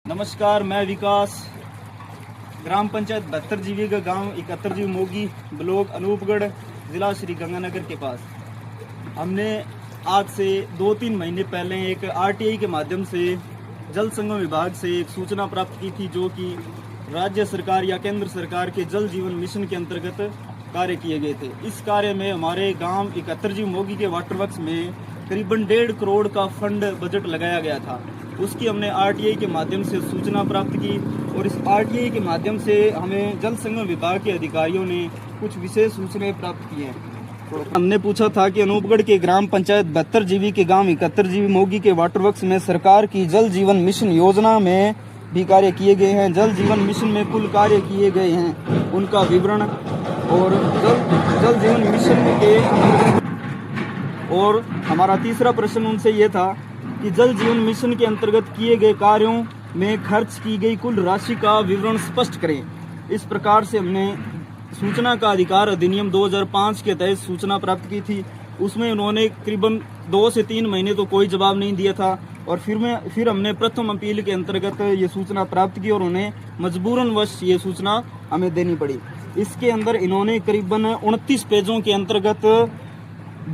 नमस्कार, मैं विकास, ग्राम पंचायत 72 जीवी का गांव 71 जीवी मोगी, ब्लॉक अनूपगढ़, जिला श्री गंगानगर के पास। हमने आज से 2-3 महीने पहले एक आरटीआई के माध्यम से जल संगम विभाग से एक सूचना प्राप्त की थी, जो कि राज्य सरकार या केंद्र सरकार के जल जीवन मिशन के अंतर्गत कार्य किए गए थे। इस कार्य में हमारे गांव 71 जीवी मोगी के वाटर वर्क्स में करीबन 1.5 करोड़ का फंड बजट लगाया गया था। उसकी हमने आरटीआई के माध्यम से सूचना प्राप्त की और इस आरटीआई के माध्यम से हमें जल संगम विभाग के अधिकारियों ने कुछ विशेष सूचनाएं प्राप्त की हैं। हमने पूछा था कि अनूपगढ़ के ग्राम पंचायत 72 जीवी के गांव 71 जीवी मोगी के वाटर वर्क्स में सरकार की जल जीवन मिशन योजना में भी कार्य किए गए हैं। जल जीवन मिशन में कुल कार्य किए गए हैं, उनका विवरण और जल जीवन मिशन के। और हमारा तीसरा प्रश्न उनसे ये था कि जल जीवन मिशन के अंतर्गत किए गए कार्यों में खर्च की गई कुल राशि का विवरण स्पष्ट करें। इस प्रकार से हमने सूचना का अधिकार अधिनियम 2005 के तहत सूचना प्राप्त की थी। उसमें उन्होंने करीबन 2 से 3 महीने तो कोई जवाब नहीं दिया था और फिर हमने प्रथम अपील के अंतर्गत ये सूचना प्राप्त की और उन्हें मजबूरन वश ये सूचना हमें देनी पड़ी। इसके अंदर इन्होंने करीबन 29 पेजों के अंतर्गत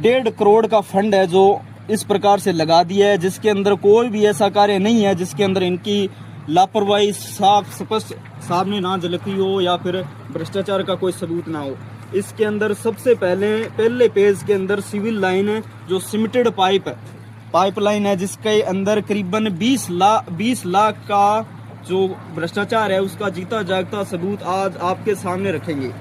1.5 करोड़ का फंड है जो इस प्रकार से लगा दिया है, जिसके अंदर कोई भी ऐसा कार्य नहीं है जिसके अंदर इनकी लापरवाही साफ स्पष्ट सामने ना झलकी हो या फिर भ्रष्टाचार का कोई सबूत ना हो। इसके अंदर सबसे पहले पेज के अंदर सिविल लाइन है, जो सीमेंटेड पाइपलाइन है, जिसके अंदर करीबन 20 लाख का जो भ्रष्टाचार है उसका जीता जागता सबूत आज आपके सामने रखेंगे।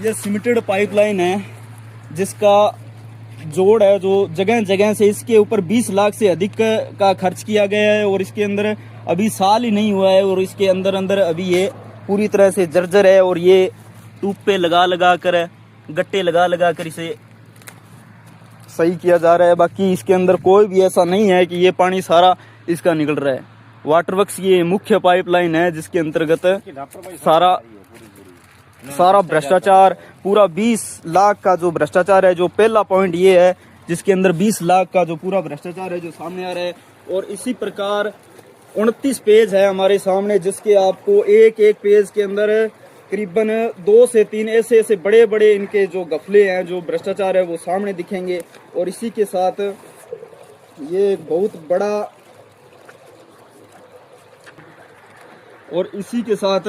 ये सीमेंटेड पाइपलाइन है जिसका जोड़ है, जो जगह जगह से इसके ऊपर 20 लाख से अधिक का खर्च किया गया है और इसके अंदर अभी साल ही नहीं हुआ है और इसके अंदर अभी ये पूरी तरह से जर्जर है और ये टूपे लगा कर गट्टे लगा कर इसे सही किया जा रहा है। बाकी इसके अंदर कोई भी ऐसा नहीं है कि ये पानी सारा इसका निकल रहा है। वाटर वर्क्स ये मुख्य पाइपलाइन है जिसके अंतर्गत सारा भ्रष्टाचार, पूरा 20 लाख का जो भ्रष्टाचार है, जो पहला पॉइंट ये है जिसके अंदर 20 लाख का जो पूरा भ्रष्टाचार है जो सामने आ रहा है। और इसी प्रकार 29 पेज है हमारे सामने, जिसके आपको एक एक पेज के अंदर करीबन 2 से 3 ऐसे बड़े इनके जो गफले हैं, जो भ्रष्टाचार है वो सामने दिखेंगे। और इसी के साथ ये बहुत बड़ा और इसी के साथ